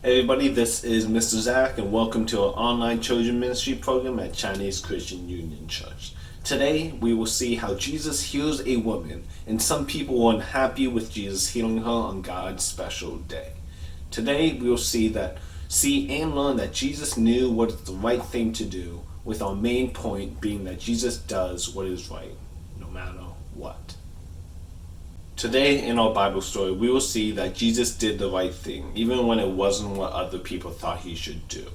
Hey everybody, this is Mr. Zach and welcome to our online children ministry program at Chinese Christian Union Church. Today we will see how Jesus heals a woman and some people were unhappy with Jesus healing her on God's special day. Today we will see and learn that Jesus knew what is the right thing to do, with our main point being that Jesus does what is right no matter what. Today in our Bible story, we will see that Jesus did the right thing, even when it wasn't what other people thought he should do.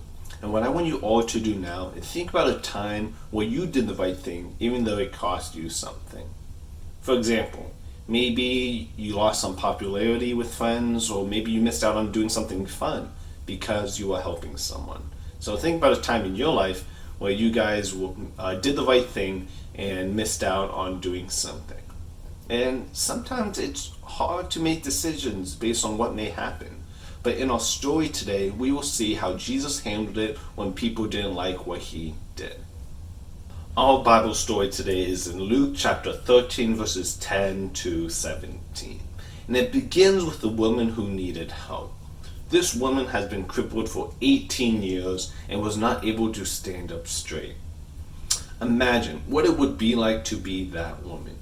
And what I want you all to do now is think about a time where you did the right thing, even though it cost you something. For example, maybe you lost some popularity with friends, or maybe you missed out on doing something fun because you were helping someone. So think about a time in your life where you guys did the right thing and missed out on doing something. And sometimes it's hard to make decisions based on what may happen. But in our story today, we will see how Jesus handled it when people didn't like what he did. Our Bible story today is in Luke chapter 13, verses 10 to 17. And it begins with the woman who needed help. This woman has been crippled for 18 years and was not able to stand up straight. Imagine what it would be like to be that woman.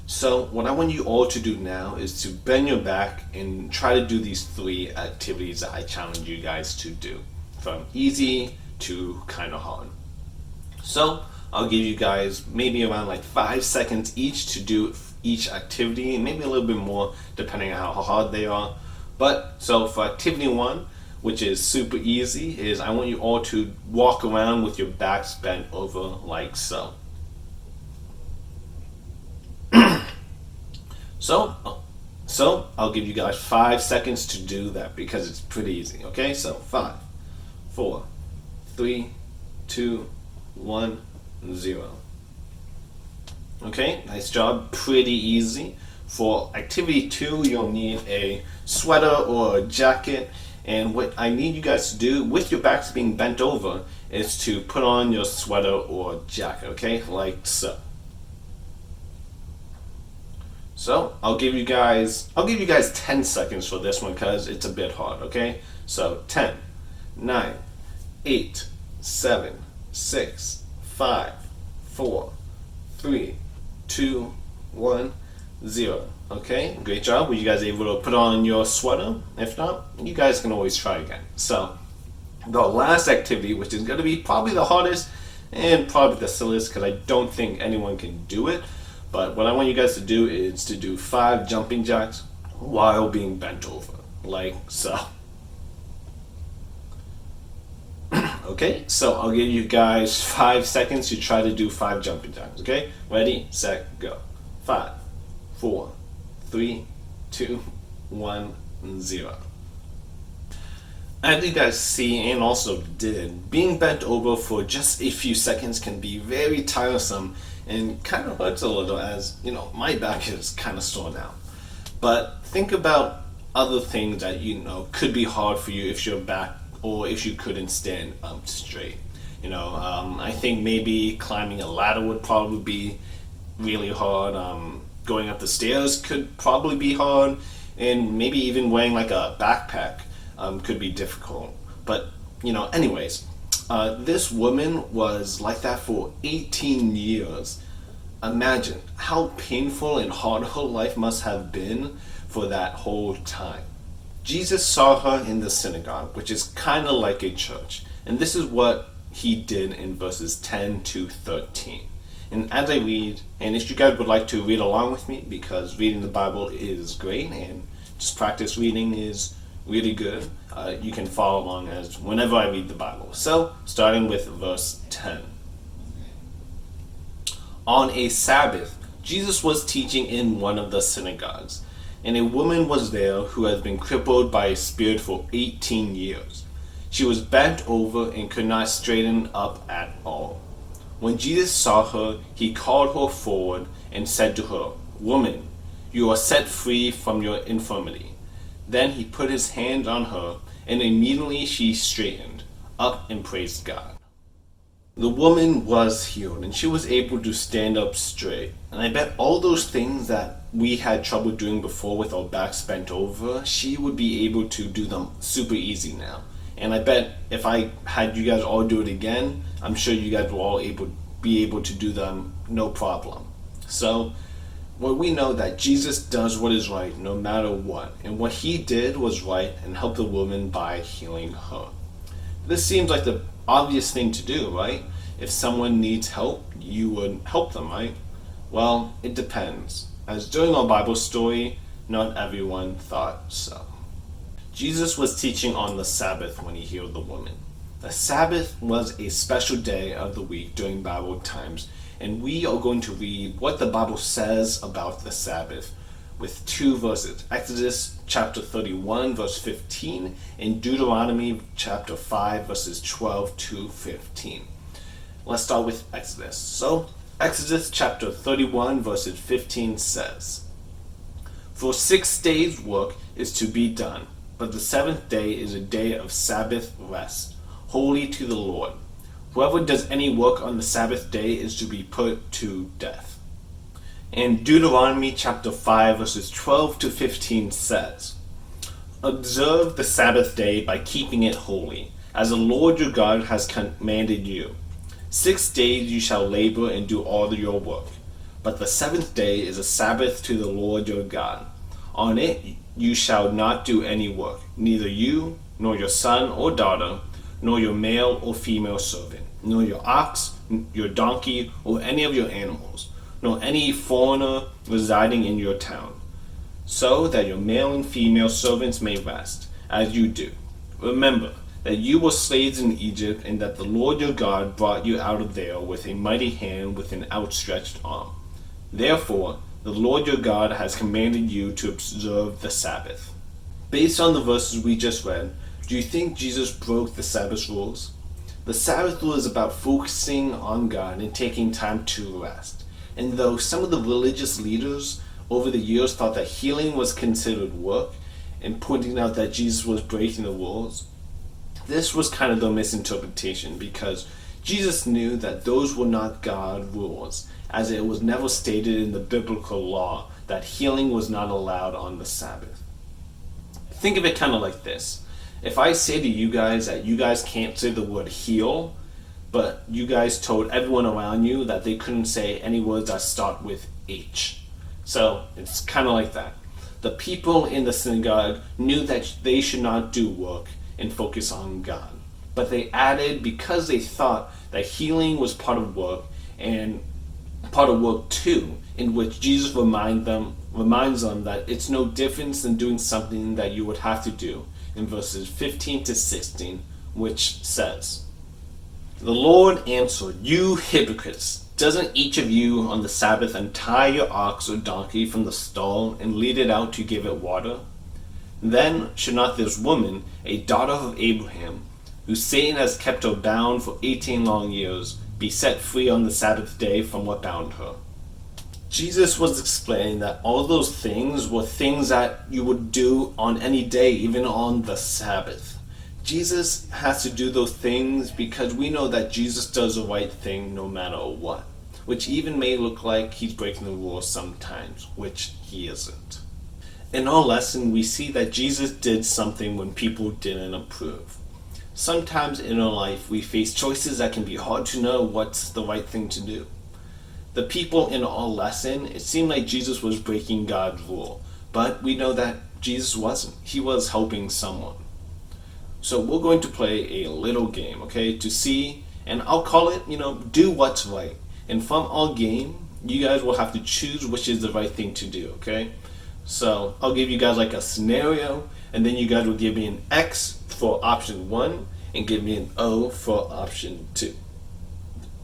So what I want you all to do now is to bend your back and try to do these 3 activities that I challenge you guys to do, from easy to kind of hard. So I'll give you guys maybe around 5 seconds each to do each activity, and maybe a little bit more depending on how hard they are. But so for activity 1, which is super easy, is I want you all to walk around with your backs bent over like so. So I'll give you guys 5 seconds to do that because it's pretty easy. Okay, so 5, 4, 3, 2, 1, 0. Okay, nice job. Pretty easy. For activity 2, you'll need a sweater or a jacket. And what I need you guys to do with your backs being bent over is to put on your sweater or jacket. Okay, like so. So I'll give you guys 10 seconds for this one because it's a bit hard, okay? So 10, 9, 8, 7, 6, 5, 4, 3, 2, 1, 0. Okay, great job. Were you guys able to put on your sweater? If not, you guys can always try again. So the last activity, which is going to be probably the hardest and probably the silliest because I don't think anyone can do it. But what I want you guys to do is to do 5 jumping jacks while being bent over, like so. Okay, so I'll give you guys 5 seconds to try to do 5 jumping jacks, okay? Ready, set, go. 5, 4, 3, 2, 1, 0. As you guys see and also did, being bent over for just a few seconds can be very tiresome and kind of hurts a little, as my back is kind of sore now. But think about other things that could be hard for you if you're back or if you couldn't stand up straight. I think maybe climbing a ladder would probably be really hard. Going up the stairs could probably be hard, and maybe even wearing a backpack could be difficult. But anyways. This woman was like that for 18 years. Imagine how painful and hard her life must have been for that whole time. Jesus saw her in the synagogue, which is kind of like a church. And this is what he did in verses 10 to 13. And as I read, and if you guys would like to read along with me, because reading the Bible is great and just practice reading is really good, you can follow along as whenever I read the Bible. So, starting with verse 10. On a Sabbath, Jesus was teaching in one of the synagogues, and a woman was there who had been crippled by a spirit for 18 years. She was bent over and could not straighten up at all. When Jesus saw her, he called her forward and said to her, "Woman, you are set free from your infirmity." Then he put his hand on her, and immediately she straightened up and praised God. The woman was healed and she was able to stand up straight. And I bet all those things that we had trouble doing before with our backs bent over, she would be able to do them super easy now. And I bet if I had you guys all do it again, I'm sure you guys will all be able to do them no problem. So, well, we know that Jesus does what is right no matter what. And what he did was right and helped the woman by healing her. This seems like the obvious thing to do, right? If someone needs help, you would help them, right? Well, it depends. As during our Bible story, not everyone thought so. Jesus was teaching on the Sabbath when he healed the woman. The Sabbath was a special day of the week during Bible times, and we are going to read what the Bible says about the Sabbath with two verses, Exodus chapter 31 verse 15 and Deuteronomy chapter 5 verses 12 to 15. Let's start with Exodus. So, Exodus chapter 31 verses 15 says, "For 6 days' work is to be done, but the seventh day is a day of Sabbath rest, holy to the Lord. Whoever does any work on the Sabbath day is to be put to death." And Deuteronomy chapter 5 verses 12 to 15 says, "Observe the Sabbath day by keeping it holy, as the Lord your God has commanded you. 6 days you shall labor and do all your work, but the seventh day is a Sabbath to the Lord your God. On it you shall not do any work, neither you, nor your son or daughter, nor your male or female servant, nor your ox, your donkey, or any of your animals, nor any foreigner residing in your town, so that your male and female servants may rest, as you do. Remember that you were slaves in Egypt, and that the Lord your God brought you out of there with a mighty hand, with an outstretched arm. Therefore, the Lord your God has commanded you to observe the Sabbath." Based on the verses we just read, do you think Jesus broke the Sabbath rules? The Sabbath rule is about focusing on God and taking time to rest. And though some of the religious leaders over the years thought that healing was considered work and pointing out that Jesus was breaking the rules, this was kind of the misinterpretation, because Jesus knew that those were not God's rules, as it was never stated in the biblical law that healing was not allowed on the Sabbath. Think of it kind of like this. If I say to you guys that you guys can't say the word heal, but you guys told everyone around you that they couldn't say any words that start with H. So it's kind of like that. The people in the synagogue knew that they should not do work and focus on God. But they added, because they thought that healing was part of work, and part of work too, in which Jesus reminds them that it's no difference than doing something that you would have to do, in verses 15 to 16, which says, "The Lord answered, 'You hypocrites, doesn't each of you on the Sabbath untie your ox or donkey from the stall and lead it out to give it water? Then should not this woman, a daughter of Abraham, who Satan has kept her bound for 18 long years, be set free on the Sabbath day from what bound her?'" Jesus was explaining that all those things were things that you would do on any day, even on the Sabbath. Jesus has to do those things because we know that Jesus does the right thing no matter what, which even may look like he's breaking the rules sometimes, which he isn't. In our lesson, we see that Jesus did something when people didn't approve. Sometimes in our life, we face choices that can be hard to know what's the right thing to do. The people in our lesson, it seemed like Jesus was breaking God's rule, but we know that Jesus wasn't. He was helping someone. So we're going to play a little game, okay, to see, and I'll call it, do what's right. And from our game, you guys will have to choose which is the right thing to do, okay? So I'll give you guys like a scenario, and then you guys will give me an X for option 1 and give me an O for option 2.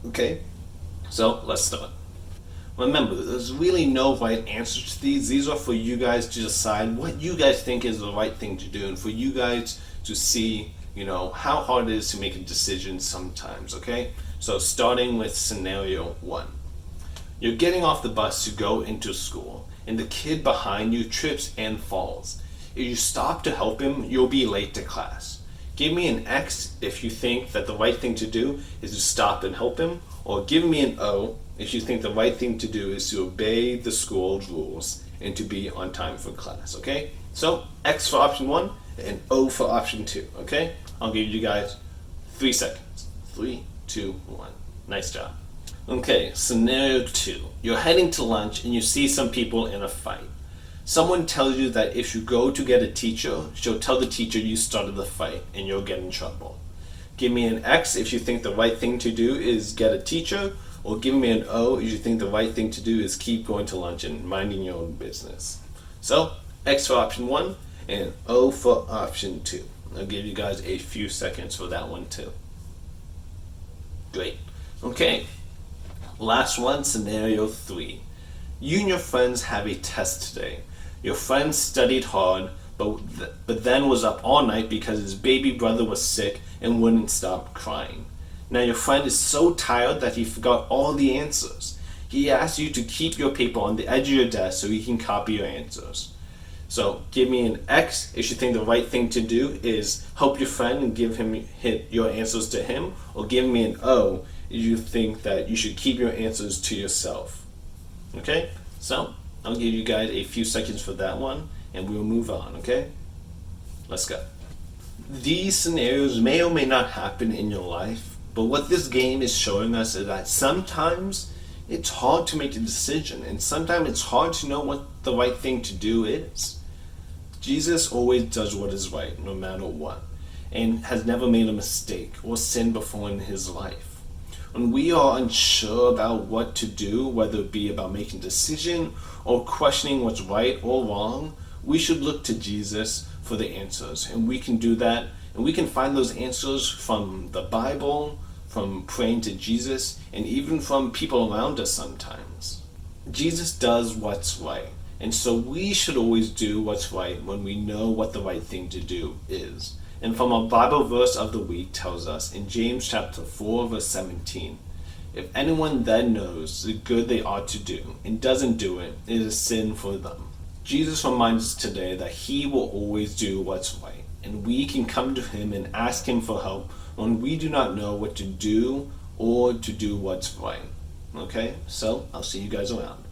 Okay? So let's start. Remember, there's really no right answer to these. These are for you guys to decide what you guys think is the right thing to do, and for you guys to see, how hard it is to make a decision sometimes, okay? So starting with scenario 1. You're getting off the bus to go into school, and the kid behind you trips and falls. If you stop to help him, you'll be late to class. Give me an X if you think that the right thing to do is to stop and help him, or give me an O if you think the right thing to do is to obey the school's rules and to be on time for class, okay? So, X for option 1 and O for option 2, okay? I'll give you guys 3 seconds. 3, 2, 1. Nice job. Okay, scenario 2. You're heading to lunch and you see some people in a fight. Someone tells you that if you go to get a teacher, she'll tell the teacher you started the fight and you'll get in trouble. Give me an X if you think the right thing to do is get a teacher, or give me an O if you think the right thing to do is keep going to lunch and minding your own business. So, X for option 1 and O for option 2. I'll give you guys a few seconds for that one too. Great. Okay, last one, scenario 3. You and your friends have a test today. Your friend studied hard, but then was up all night because his baby brother was sick and wouldn't stop crying. Now your friend is so tired that he forgot all the answers. He asked you to keep your paper on the edge of your desk so he can copy your answers. So give me an X if you think the right thing to do is help your friend and give him your answers to him, or give me an O if you think that you should keep your answers to yourself. Okay? So, I'll give you guys a few seconds for that one, and we'll move on, okay? Let's go. These scenarios may or may not happen in your life, but what this game is showing us is that sometimes it's hard to make a decision, and sometimes it's hard to know what the right thing to do is. Jesus always does what is right, no matter what, and has never made a mistake or sinned before in his life. When we are unsure about what to do, whether it be about making a decision or questioning what's right or wrong, we should look to Jesus for the answers. And we can do that, and we can find those answers from the Bible, from praying to Jesus, and even from people around us sometimes. Jesus does what's right, and so we should always do what's right when we know what the right thing to do is. And from our Bible verse of the week tells us in James chapter 4 verse 17, if anyone then knows the good they ought to do and doesn't do it, it is sin for them. Jesus reminds us today that he will always do what's right, and we can come to him and ask him for help when we do not know what to do or to do what's right. Okay, so I'll see you guys around.